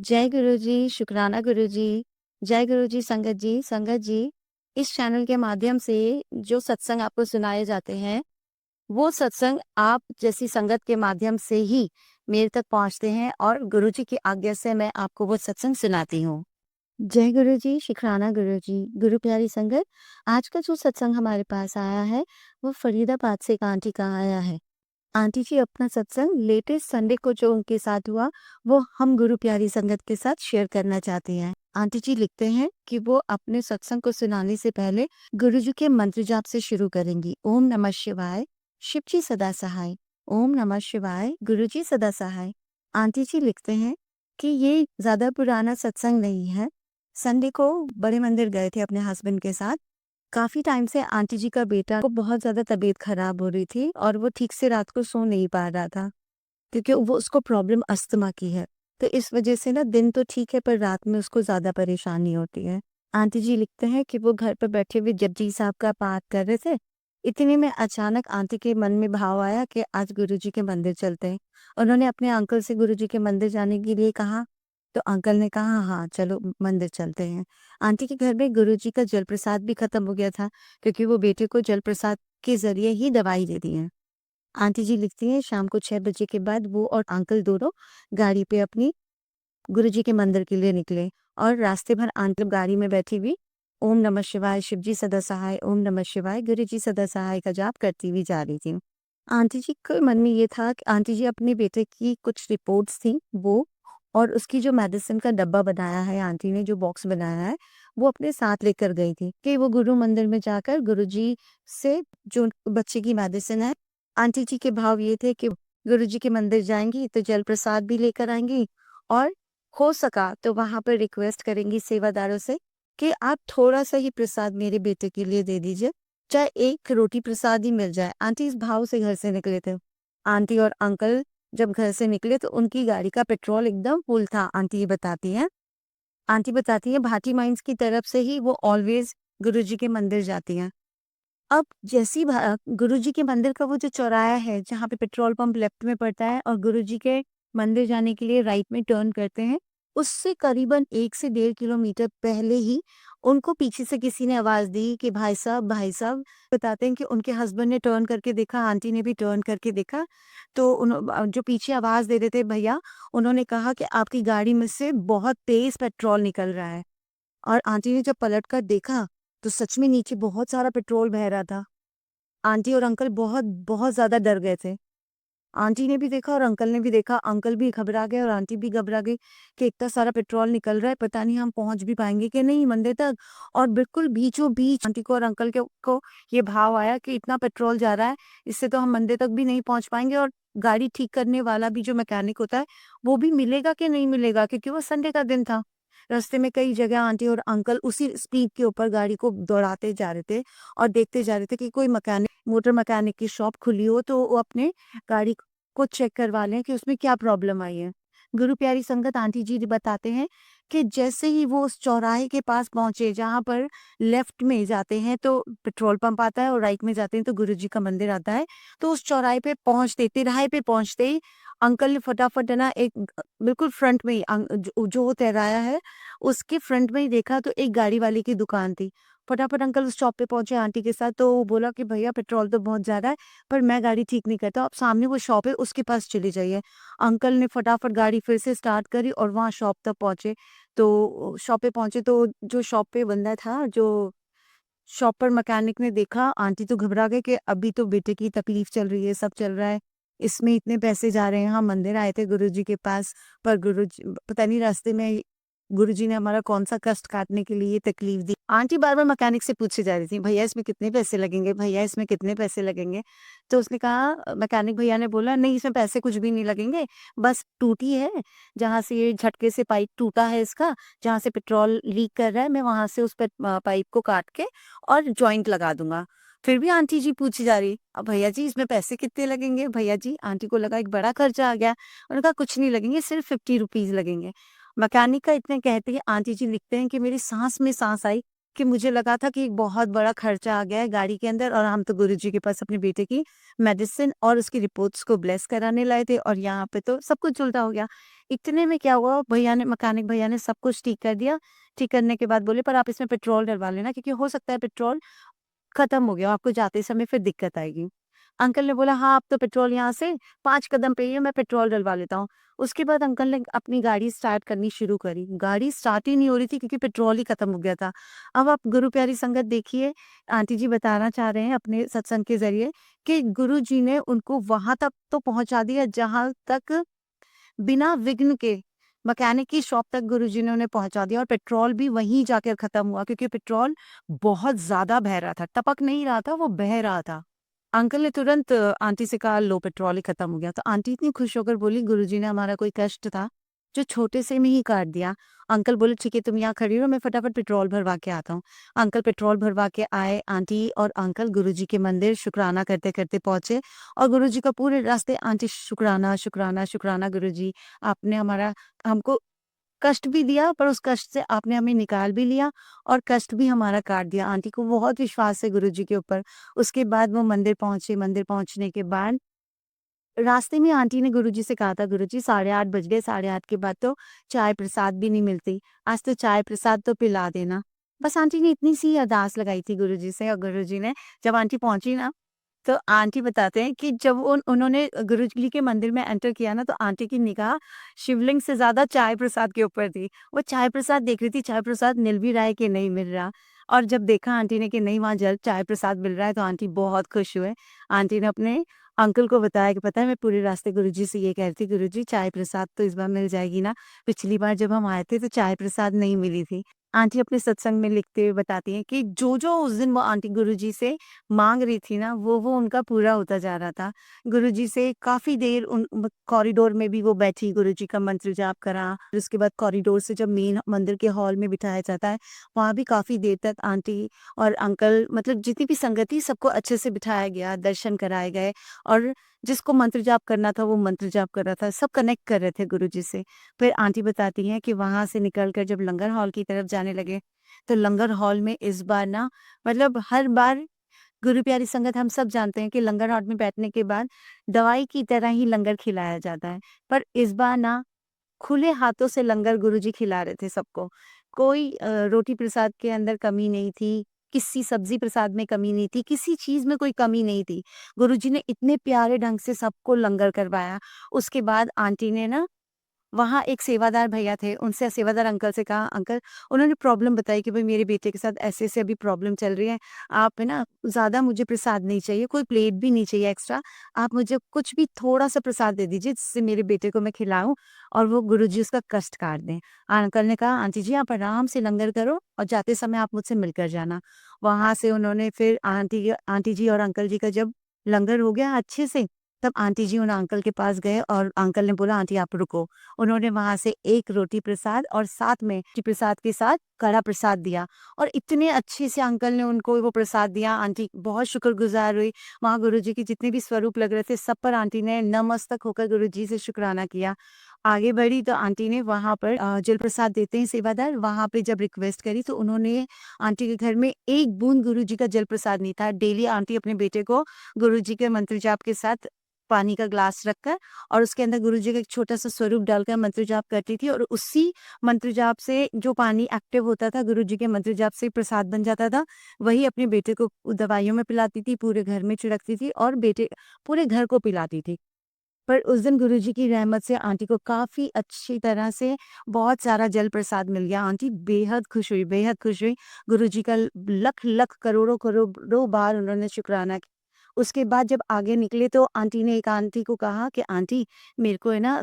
जय गुरु जी, शुक्राना गुरु जी। जय गुरु जी, संगत जी। संगत जी, इस चैनल के माध्यम से जो सत्संग आपको सुनाए जाते हैं, वो सत्संग आप जैसी संगत के माध्यम से ही मेरे तक पहुँचते हैं और गुरु जी की आज्ञा से मैं आपको वो सत्संग सुनाती हूँ। जय गुरु जी, शुक्राना गुरु जी। गुरु प्यारी संगत, आज का जो सत्संग हमारे पास आया है, वो फरीदाबाद से एक आंटी का आया है। आंटी जी अपना सत्संग लेटेस्ट संडे को जो उनके साथ हुआ, वो हम गुरु प्यारी संगत के साथ शेयर करना चाहते हैं। आंटी जी लिखते हैं कि वो अपने सत्संग को सुनाने से पहले गुरु जी के मंत्र जाप से शुरू करेंगी। ओम नमः शिवाय, शिव जी सदा सहाय। ओम नमः शिवाय, गुरु जी सदा सहाय। आंटी जी लिखते हैं कि ये ज्यादा पुराना सत्संग नहीं है। संडे को बड़े मंदिर गए थे अपने हस्बैंड के साथ। काफ़ी टाइम से आंटी जी का बेटा को बहुत ज़्यादा तबीयत खराब हो रही थी और वो ठीक से रात को सो नहीं पा रहा था, क्योंकि वो उसको प्रॉब्लम अस्थमा की है। तो इस वजह से ना दिन तो ठीक है पर रात में उसको ज़्यादा परेशानी होती है। आंटी जी लिखते हैं कि वो घर पर बैठे हुए जपजी साहब का पाठ कर रहे थे। इतने में अचानक आंटी के मन में भाव आया कि आज गुरुजी के मंदिर चलते हैं। उन्होंने अपने अंकल से गुरुजी के मंदिर जाने के लिए कहा, तो अंकल ने कहा हाँ चलो मंदिर चलते हैं। आंटी के घर में गुरुजी का जल प्रसाद भी खत्म हो गया था, क्योंकि वो बेटे को जल प्रसाद के ज़रिए ही दवाई दे दी है। आंटी जी लिखती हैं शाम को 6 बजे के बाद वो और अंकल दोनों गाड़ी पे अपनी गुरुजी के मंदिर के लिए निकले और रास्ते भर आंटी गाड़ी में बैठी हुई ओम नमः शिवाय, शिव जी सदा सहाय, ओम नमः शिवाय, गुरु जी सदा सहाय का जाप करती हुई जा रही थी। आंटी जी के मन में ये था कि आंटी जी अपने बेटे की कुछ रिपोर्ट्स थी वो, और उसकी जो मेडिसिन का डब्बा बनाया है आंटी ने, जो बॉक्स बनाया है, वो अपने साथ लेकर गई थी कि वो गुरु मंदिर में जाकर गुरुजी से जो बच्चे की मेडिसिन है, आंटी जी के भाव ये थे कि गुरुजी के मंदिर जाएंगी तो जल प्रसाद भी लेकर आएंगी और हो सका तो वहां पर रिक्वेस्ट करेंगी सेवादारों से कि आप थोड़ा सा ही प्रसाद मेरे बेटे के लिए दे दीजिए, चाहे एक रोटी प्रसाद ही मिल जाए। आंटी इस भाव से घर से निकले थे। आंटी और अंकल जब घर से निकले तो उनकी गाड़ी का पेट्रोल एकदम फुल था। आंटी ये बताती हैं, आंटी बताती है भाटी माइंस की तरफ से ही वो ऑलवेज गुरुजी के मंदिर जाती हैं। अब जैसी गुरुजी के मंदिर का वो जो चौराहा है जहाँ पे पेट्रोल पंप लेफ्ट में पड़ता है और गुरुजी के मंदिर जाने के लिए राइट में टर्न करते हैं, उससे करीबन 1 से 1.5 किलोमीटर पहले ही उनको पीछे से किसी ने आवाज दी कि भाई साहब, भाई साहब। बताते हैं कि उनके हस्बैंड ने टर्न करके देखा, आंटी ने भी टर्न करके देखा, तो जो पीछे आवाज दे रहे थे भैया, उन्होंने कहा कि आपकी गाड़ी में से बहुत तेज पेट्रोल निकल रहा है। और आंटी ने जब पलट कर देखा तो सच में नीचे बहुत सारा पेट्रोल बह रहा था। आंटी और अंकल बहुत बहुत ज़्यादा डर गए थे। आंटी ने भी देखा और अंकल ने भी देखा। अंकल भी घबरा गए और आंटी भी घबरा गई कि इतना सारा पेट्रोल निकल रहा है, पता नहीं हम पहुँच भी पाएँगे कि नहीं मंदिर तक। और बिल्कुल बीचों-बीच आंटी को और अंकल को ये भाव आया कि इतना पेट्रोल जा रहा है, इससे तो हम मंदिर तक भी नहीं पहुँच पाएँगे और गाड़ी ठीक करने वाला भी जो मैकेनिक होता है, वो भी मिलेगा कि नहीं मिलेगा, क्योंकि वो संडे का दिन था। रास्ते में कई जगह आंटी और अंकल उसी स्पीड के ऊपर गाड़ी को दौड़ाते जा रहे थे और देखते जा रहे थे कि कोई मोटर मैकेनिक की शॉप खुली हो तो वो अपने गाड़ी को चेक करवा लें कि उसमें क्या प्रॉब्लम आई है। गुरु प्यारी संगत, आंटी जी बताते हैं कि जैसे ही वो उस चौराहे के पास पहुंचे जहां पर लेफ्ट में जाते हैं तो पेट्रोल पंप आता है और राइट में जाते हैं तो गुरु जी का मंदिर आता है, तो उस चौराहे पे पहुंचते तिराहे पे पहुंचते ही अंकल ने फटाफट है ना एक बिल्कुल फ्रंट में ही जो वो तिराया है उसके फ्रंट में ही देखा तो एक गाड़ी वाले की दुकान थी। फटाफट अंकल उस शॉप पे पहुंचे आंटी के साथ, तो वो बोला कि भैया पेट्रोल तो बहुत ज़्यादा है, पर मैं गाड़ी ठीक नहीं करता, आप सामने वो शॉप है उसके पास चले जाइए। अंकल ने फटाफट गाड़ी फिर से स्टार्ट करी और वहाँ शॉप तक पहुँचे। तो शॉप पे पहुँचे तो जो शॉप पे बंदा था, जो शॉप पर मैकेनिक ने देखा, आंटी तो घबरा गए कि अभी तो बेटे की तकलीफ चल रही है, सब चल रहा है, इसमें इतने पैसे जा रहे हैं, हम मंदिर आए थे गुरुजी के पास, पर गुरुजी पता नहीं रास्ते में गुरुजी ने हमारा कौन-सा कष्ट काटने के लिए ये तकलीफ दी। आंटी बार-बार मैकेनिक से पूछे जा रही थी, भैया इसमें कितने पैसे लगेंगे? भैया इसमें कितने पैसे लगेंगे? तो उसने कहा मैकेनिक भैया ने बोला, नहीं इसमें पैसे कुछ भी नहीं लगेंगे, बस टूटी है, जहाँ से ये झटके से पाइप टूटा है इसका, जहाँ से पेट्रोल लीक कर रहा है, मैं वहाँ से उस पे पाइप को काट के और जॉइंट लगा दूँगा। फिर भी आंटी जी पूछी जा रही, अब भैया जी इसमें पैसे कितने लगेंगे? भैया जी, आंटी को लगा एक बड़ा खर्चा आ गया। उन्होंने कहा कुछ नहीं लगेंगे, सिर्फ 50 रुपीज़ लगेंगे। मैकेनिक का इतने कहते ही आंटी जी लिखते हैं कि मेरी साँस में साँस आई कि मुझे लगा था कि एक बहुत बड़ा खर्चा आ गया है गाड़ी के अंदर, और हम तो गुरुजी के पास अपने बेटे की मेडिसिन और उसकी रिपोर्ट्स को ब्लेस कराने लाए थे, और यहाँ पे तो सब कुछ उल्टा हो गया। इतने में क्या हुआ, भैया ने, मैकेनिक भैया ने सब कुछ ठीक कर दिया। ठीक करने के बाद बोले, पर आप इसमें पेट्रोल डलवा लेना, क्योंकि हो सकता है पेट्रोल खत्म हो गया हो, आपको जाते समय फिर दिक्कत आएगी। अंकल ने बोला, हाँ, अब तो पेट्रोल यहाँ से 5 कदम पे ही है, मैं पेट्रोल डलवा लेता हूँ। उसके बाद अंकल ने अपनी गाड़ी स्टार्ट करनी शुरू करी। गाड़ी स्टार्ट ही नहीं हो रही थी, क्योंकि पेट्रोल ही खत्म हो गया था। अब आप गुरु प्यारी संगत देखिए, आंटी जी बताना चाह रहे हैं अपने सत्संग के ज़रिए कि गुरुजी ने उनको वहाँ तक तो पहुँचा दिया, जहाँ तक बिना विघ्न के मैकेनिक की शॉप तक गुरुजी ने उन्हें पहुँचा दिया, और पेट्रोल भी वहीं जाकर खत्म हुआ, क्योंकि पेट्रोल बहुत ज़्यादा बह रहा था, टपक नहीं रहा था, वो बह रहा था। अंकल ने तुरंत आंटी से कहा, लो पेट्रोल ही खत्म हो गया। तो आंटी इतनी खुश होकर बोली, गुरुजी ने हमारा कोई कष्ट था जो छोटे से में ही काट दिया। अंकल बोले, ठीक है, तुम यहाँ खड़ी रहो, मैं फटाफट पेट्रोल भरवा के आता हूँ। अंकल पेट्रोल भरवा के आए। आंटी और अंकल गुरुजी के मंदिर शुक्राना करते करते पहुंचे, और गुरुजी का पूरे रास्ते आंटी शुक्राना शुक्राना शुक्राना, गुरुजी आपने हमारा हमको कष्ट भी दिया, पर उस कष्ट से आपने हमें निकाल भी लिया, और कष्ट भी हमारा काट दिया। आंटी को बहुत विश्वास है गुरुजी के ऊपर। उसके बाद वो मंदिर पहुँचे। मंदिर पहुँचने के बाद रास्ते में आंटी ने गुरुजी से कहा था, गुरुजी 8:30 बज गए, 8:30 के बाद तो चाय प्रसाद भी नहीं मिलती। आज तो चाय प्रसाद तो पिला देना। बस आंटी ने इतनी सी अरदास लगाई थी गुरुजी से, और गुरुजी ने, जब आंटी पहुँची ना, तो आंटी बताते हैं कि जब उन्होंने गुरुजी के मंदिर में एंटर किया ना, तो आंटी की निगाह शिवलिंग से ज़्यादा चाय प्रसाद के ऊपर थी। वो चाय प्रसाद देख रही थी, चाय प्रसाद मिल भी रहा है कि नहीं मिल रहा। और जब देखा आंटी ने कि नहीं, वहाँ जल चाय प्रसाद मिल रहा है, तो आंटी बहुत खुश हुए। आंटी ने अपने अंकल को बताया कि पता है, मैं पूरे रास्ते गुरुजी से ये कह रही थी, गुरुजी चाय प्रसाद तो इस बार मिल जाएगी ना? पिछली बार जब हम आए थे तो चाय प्रसाद नहीं मिली थी। आंटी अपने सत्संग में लिखते हुए बताती हैं कि जो-जो उस दिन वो आंटी गुरुजी से माँग रही थी ना, वो उनका पूरा होता जा रहा था। गुरुजी से काफ़ी देर उन ब कॉरिडोर में भी वो बैठी, गुरुजी का मंत्र जाप करा। फिर उसके बाद कॉरिडोर से जब मेन मंदिर के हॉल में बिठाया जाता है, वहाँ भी काफ़ी देर तक आंटी और अंकल, मतलब जितनी भी संगत थी, सबको अच्छे से बिठाया गया, दर्शन कराए गए, और जिसको मंत्र जाप करना था, वो मंत्र जाप कर रहा था। सब कनेक्ट कर रहे थे गुरुजी से। फिर आंटी बताती हैं कि वहाँ से निकल कर जब लंगर हॉल की तरफ जाने लगे, तो लंगर हॉल में इस बार ना, मतलब हर बार गुरु प्यारी संगत हम सब जानते हैं कि लंगर हॉल में बैठने के बाद दवाई की तरह ही लंगर खिलाया जाता है। पर इस बार ना, खुले हाथों से लंगर गुरुजी खिला रहे थे सबको। कोई रोटी प्रसाद के अंदर कमी नहीं थी, किसी सब्ज़ी प्रसाद में कमी नहीं थी, किसी चीज़ में कोई कमी नहीं थी। गुरुजी ने इतने प्यारे ढंग से सबको लंगर करवाया। उसके बाद आंटी ने ना, वहाँ एक सेवादार भैया थे, उनसे, सेवादार अंकल से कहा, अंकल, उन्होंने प्रॉब्लम बताई कि भई मेरे बेटे के साथ ऐसे-ऐसे अभी प्रॉब्लम चल रही है। आप है ना, ज़्यादा मुझे प्रसाद नहीं चाहिए, कोई प्लेट भी नहीं चाहिए एक्स्ट्रा। आप मुझे कुछ भी थोड़ा-सा प्रसाद दे दीजिए, जिससे मेरे बेटे को मैं खिलाऊँ और वो गुरुजी उसका कष्ट काट दें। अंकल ने कहा, आंटी जी आप आराम से लंगर करो, और जाते समय आप मुझसे मिलकर जाना। वहाँ से उन्होंने फिर आंटी जी और अंकल जी का जब लंगर हो गया अच्छे से, तब आंटी जी उन अंकल के पास गए, और अंकल ने बोला, आंटी आप रुको। उन्होंने वहाँ से 1 रोटी प्रसाद और साथ में रोटी प्रसाद के साथ कड़ा प्रसाद दिया, और इतने अच्छे से अंकल ने उनको वो प्रसाद दिया। आंटी बहुत शुक्रगुज़ार हुई। वहाँ गुरुजी के जितने भी स्वरूप लग रहे थे, सब पर आंटी ने नतमस्तक होकर गुरुजी से शुक्राना किया। आगे बढ़ी तो आंटी ने वहाँ पर जल प्रसाद देते हैं सेवादार, वहाँ पे जब रिक्वेस्ट करी, तो उन्होंने, आंटी के घर में 1 बूंद गुरुजी का जल प्रसाद नहीं था। डेली आंटी अपने बेटे को गुरुजी के मंत्र जाप के साथ पानी का ग्लास रखकर, और उसके अंदर गुरुजी का एक छोटा-सा स्वरूप डालकर मंत्र जाप करती थी, और उसी मंत्र जाप से जो पानी एक्टिव होता था, गुरुजी के मंत्र जाप से प्रसाद बन जाता था, वही अपने बेटे को दवाइयों में पिलाती थी, पूरे घर में छिड़कती थी, और बेटे पूरे घर को पिलाती थी। पर उस दिन गुरुजी की रहमत से आंटी को काफ़ी अच्छी तरह से बहुत सारा जल प्रसाद मिल गया। आंटी बेहद खुश हुई, बेहद खुश हुई। गुरुजी का लख-लख, करोड़ों-करोड़ों बार उन्होंने शुक्राना किया। उसके बाद जब आगे निकले, तो आंटी ने एक आंटी को कहा कि आंटी, मेरे को है ना,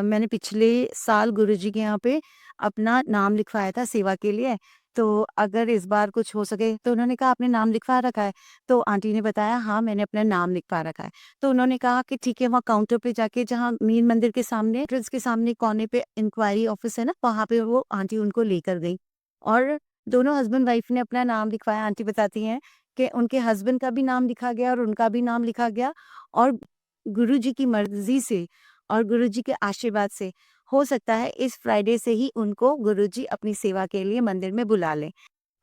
मैंने पिछले साल गुरुजी के यहाँ पे अपना नाम लिखवाया था सेवा के लिए, तो अगर इस बार कुछ हो सके, तो उन्होंने कहा, आपने नाम लिखवा रखा है? तो आंटी ने बताया, हाँ, मैंने अपना नाम लिखवा रखा है। तो उन्होंने कहा कि ठीक है, वहाँ काउंटर पे जाके, जहाँ मेन मंदिर के सामने, एंट्रेंस के सामने कोने पे इंक्वायरी ऑफिस है ना, वहाँ पे वो आंटी उनको लेकर गई, और दोनों हस्बैंड वाइफ ने अपना नाम लिखवाया। आंटी बताती हैं कि उनके हस्बैंड का भी नाम लिखा गया और उनका भी नाम लिखा गया, और गुरुजी की मर्ज़ी से और गुरुजी के आशीर्वाद से हो सकता है इस फ्राइडे से ही उनको गुरुजी अपनी सेवा के लिए मंदिर में बुला लें।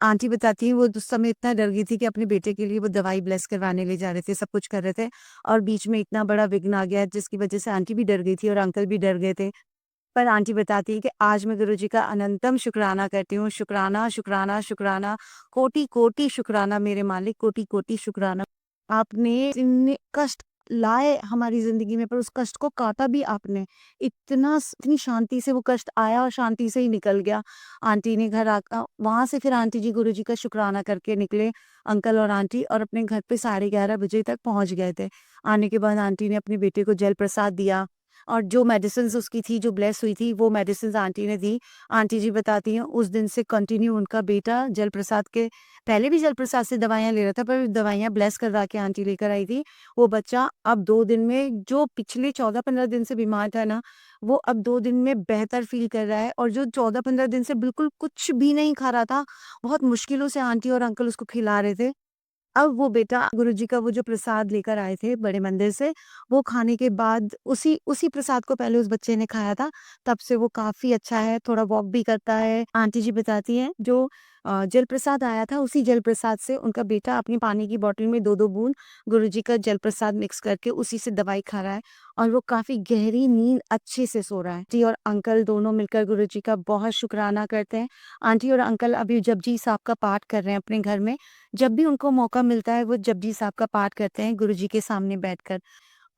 आंटी बताती हैं वो उस समय इतना डर गई थी कि अपने बेटे के लिए वो दवाई ब्लेस करवाने ले जा रहे थे, सब कुछ कर रहे थे और बीच में इतना बड़ा विघ्न आ गया जिसकी वजह से आंटी भी डर गई थी और अंकल भी डर गए थे। पर आंटी बताती है कि आज मैं गुरुजी का अनंतम शुक्राना करती हूँ, शुक्राना, शुक्राना, शुक्राना, कोटि-कोटि शुक्राना मेरे मालिक, कोटि-कोटि शुक्राना। आपने इतने कष्ट लाए हमारी ज़िंदगी में पर उस कष्ट को काटा भी आपने। इतनी शांति से वो कष्ट आया और शांति से ही निकल गया। आंटी ने घर वहाँ से फिर आंटी जी गुरुजी का शुक्राना करके निकले, अंकल और आंटी और अपने घर पे 11:30 बजे तक पहुँच गए थे। आने के बाद आंटी ने अपने बेटे को जल प्रसाद दिया और जो मेडिसिन्स उसकी थी, जो ब्लेस हुई थी, वो मेडिसिन्स आंटी ने दी। आंटी जी बताती हैं उस दिन से कंटिन्यू उनका बेटा जल प्रसाद के पहले भी जल प्रसाद से दवाइयाँ ले रहा था, पर दवाइयाँ ब्लेस करवा के आंटी लेकर आई थी। वो बच्चा अब 2 दिन में जो पिछले 14-15 दिन से बीमार था ना, वो अब 2 दिन में बेहतर फ़ील कर रहा है और जो 14-15 दिन से बिल्कुल कुछ भी नहीं खा रहा था, बहुत मुश्किलों से आंटी और अंकल उसको खिला रहे थे। अब वो बेटा गुरुजी का वो जो प्रसाद लेकर आए थे बड़े मंदिर से, वो खाने के बाद उसी उसी प्रसाद को पहले उस बच्चे ने खाया था, तब से वो काफ़ी अच्छा है, थोड़ा वॉक भी करता है। आंटी जी बताती हैं जो जल प्रसाद आया था, उसी जल प्रसाद से उनका बेटा अपनी पानी की बॉटल में 2-2 बूंद गुरुजी का जल प्रसाद मिक्स करके उसी से दवाई खा रहा है और वो काफ़ी गहरी नींद अच्छे से सो रहा है। आंटी और अंकल दोनों मिलकर गुरुजी का बहुत शुकराना करते हैं। आंटी और अंकल अभी जपजी साहब का पाठ कर रहे हैं अपने घर में। जब भी उनको मौका मिलता है वो जपजी साहब का पाठ करते हैं गुरुजी के सामने बैठकर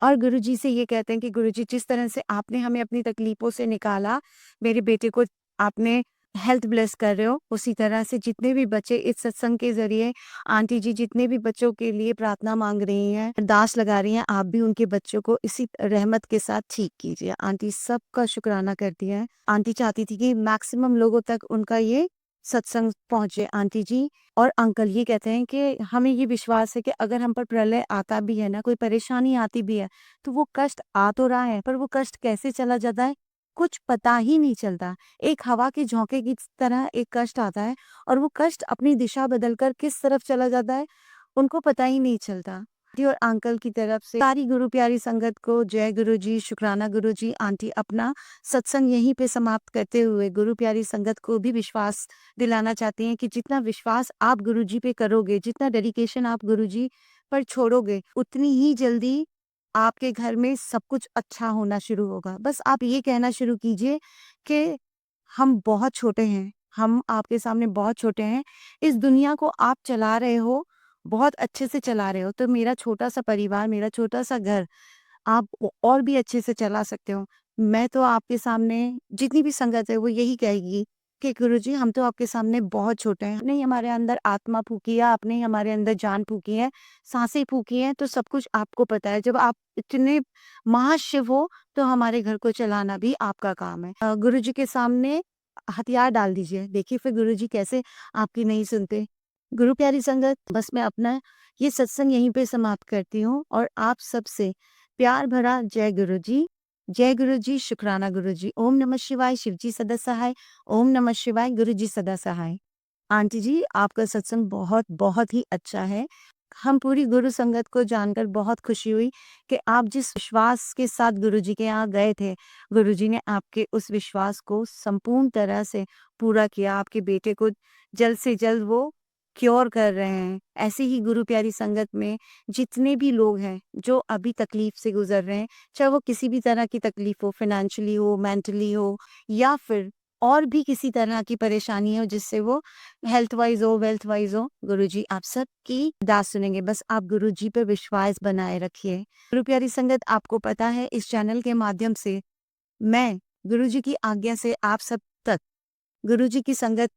और गुरुजी से ये कहते हैं कि गुरुजी जिस तरह से आपने हमें अपनी तकलीफों से निकाला, मेरे बेटे को आपने हेल्थ ब्लेस कर रहे हो, उसी तरह से जितने भी बच्चे इस सत्संग के ज़रिए आंटी जी जितने भी बच्चों के लिए प्रार्थना माँग रही हैं, अरदास लगा रही हैं, आप भी उनके बच्चों को इसी रहमत के साथ ठीक कीजिए। आंटी सबका शुक्राना करती हैं। आंटी चाहती थी कि मैक्सिमम लोगों तक उनका ये सत्संग पहुँचे। आंटी जी और अंकल ये कहते हैं कि हमें ये विश्वास है कि अगर हम पर प्रलय आता भी है ना, कोई परेशानी आती भी है, तो वो कष्ट आ तो रहा है, पर वो कष्ट कैसे चला जाता है, कुछ पता ही नहीं चलता। एक हवा के झोंके की तरह एक कष्ट आता है और वो कष्ट अपनी दिशा बदलकर किस तरफ चला जाता है, उनको पता ही नहीं चलता। जी और अंकल की तरफ से सारी गुरु प्यारी संगत को जय गुरु जी, शुक्राना गुरु जी। आंटी अपना सत्संग यहीं पे समाप्त करते हुए गुरु प्यारी संगत को भी विश्वास दिलाना चाहती हैं कि जितना विश्वास आप गुरुजी पे करोगे, जितना डेडिकेशन आप गुरुजी पर छोड़ोगे, उतनी ही जल्दी आपके घर में सब कुछ अच्छा होना शुरू होगा। बस आप ये कहना शुरू कीजिए कि हम बहुत छोटे हैं, हम आपके सामने बहुत छोटे हैं। इस दुनिया को आप चला रहे हो, बहुत अच्छे से चला रहे हो, तो मेरा छोटा-सा परिवार, मेरा छोटा-सा घर आप और भी अच्छे से चला सकते हो। मैं तो आपके सामने जितनी भी संगत है वो यही कहेगी कि गुरुजी हम तो आपके सामने बहुत छोटे हैं। आपने ही हमारे अंदर आत्मा फूँकी है, आपने ही हमारे अंदर जान फूँकी है, साँसें फूँकी हैं तो सब कुछ आपको पता है। जब आप इतने महाशिव हो तो हमारे घर को चलाना भी आपका काम है। गुरुजी के सामने हथियार डाल दीजिए, देखिए फिर गुरुजी कैसे आपकी नहीं सुनते। गुरु प्यारी संगत बस मैं अपना ये सत्संग यहीं पे समाप्त करती हूँ और आप सबसे प्यार भरा जय गुरु जी, शुक्राना गुरु जी। ओम नमः शिवाय, शिव जी सदा सहाय। ओम नमः शिवाय, गुरु जी सदा सहाय। आंटी जी, आपका सत्संग बहुत, बहुत ही अच्छा है। हम पूरी गुरु संगत को जानकर बहुत खुशी हुई कि आप जिस विश्वास के साथ गुरुजी के यहाँ गए थे, गुरुजी ने आपके उस विश्वास को संपूर्ण तरह से पूरा किया। आपके बेटे को जल्द से जल्द वो क्योर कर रहे हैं। ऐसे ही गुरु प्यारी संगत में जितने भी लोग हैं, जो अभी तकलीफ से गुज़र रहे हैं, चाहे वो किसी भी तरह की तकलीफ हो, फाइनेंशियली हो, मेंटली हो या फिर और भी किसी तरह की परेशानी हो जिससे वो हेल्थ वाइज़ हो, वेल्थ वाइज़ हो, गुरुजी आप सबकी अरदास सुनेंगे। बस आप गुरुजी पे विश्वास बनाए रखिए। गुरु प्यारी संगत आपको पता है इस चैनल के माध्यम से मैं गुरुजी की आज्ञा से आप सब तक गुरुजी की संगत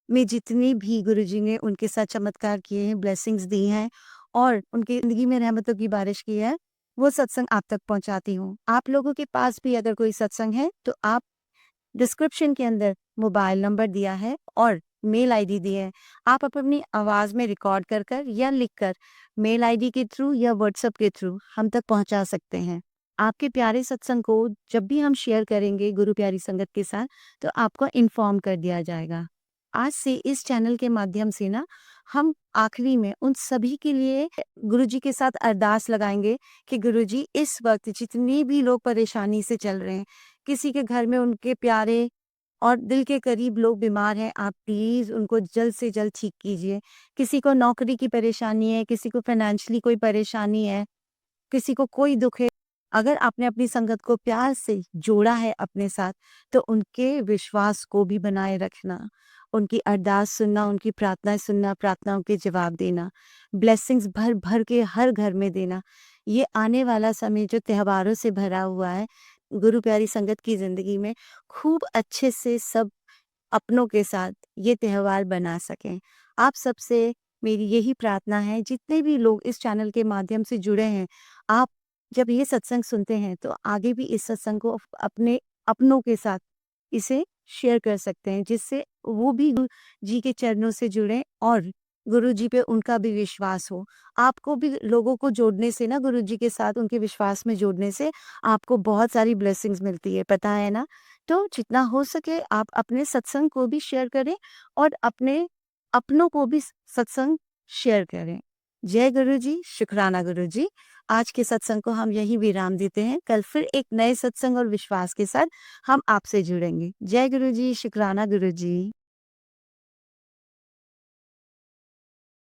में जितनी भी गुरुजी ने उनके साथ चमत्कार किए हैं, ब्लेसिंग्स दी हैं और उनकी ज़िंदगी में रहमतों की बारिश की है, वो सत्संग आप तक पहुँचाती हूँ। आप लोगों के पास भी अगर कोई सत्संग है, तो आप डिस्क्रिप्शन के अंदर मोबाइल नंबर दिया है और मेल आईडी दी है। आप अपनी आवाज़ में रिकॉर्ड कर कर या लिखकर मेल आईडी के थ्रू या व्हाट्सएप के थ्रू हम तक पहुंचा सकते हैं। आपके प्यारे सत्संग को जब भी हम शेयर करेंगे गुरु प्यारी संगत के साथ, तो आपको इन्फॉर्म कर दिया जाएगा। आज से इस चैनल के माध्यम से ना हम आखिरी में उन सभी के लिए गुरुजी के साथ अरदास लगाएंगे कि गुरुजी इस वक्त जितने भी लोग परेशानी से चल रहे हैं, किसी के घर में उनके प्यारे और दिल के करीब लोग बीमार हैं, आप प्लीज़ उनको जल्द से जल्द ठीक कीजिए। किसी को नौकरी की परेशानी है, किसी को फाइनेंशियली कोई परेशानी है, किसी को कोई दुःख है, अगर आपने अपनी संगत को प्यार से जोड़ा है अपने साथ, तो उनके विश्वास को भी बनाए रखना, उनकी अरदास सुनना, उनकी प्रार्थनाएँ सुनना, प्रार्थनाओं के जवाब देना, ब्लेसिंग्स भर-भर के हर घर में देना। ये आने वाला समय जो त्योहारों से भरा हुआ है, गुरु प्यारी संगत की ज़िंदगी में खूब अच्छे से सब अपनों के साथ ये त्योहार बना सकें। आप सबसे मेरी यही प्रार्थना है, जितने भी लोग इस चैनल के माध्यम से जुड़े हैं, आप जब ये सत्संग सुनते हैं, तो आगे भी इस सत्संग को अपने अपनों के साथ इसे शेयर कर सकते हैं, जिससे वो भी गुरु जी के चरणों से जुड़ें और गुरु जी पे उनका भी विश्वास हो। आपको भी लोगों को जोड़ने से ना गुरु जी के साथ उनके विश्वास में जोड़ने से आपको बहुत सारी ब्लेसिंग्स मिलती है, पता है ना? तो जितना हो सके आप अपने सत्संग को भी शेयर करें और अपने अपनों को भी सत्संग शेयर करें। जय गुरु जी, शुक्राना गुरु जी। आज के सत्संग को हम यहीं विराम देते हैं। कल फिर एक नए सत्संग और विश्वास के साथ हम आपसे जुड़ेंगे। जय गुरु जी, शुक्राना गुरु जी।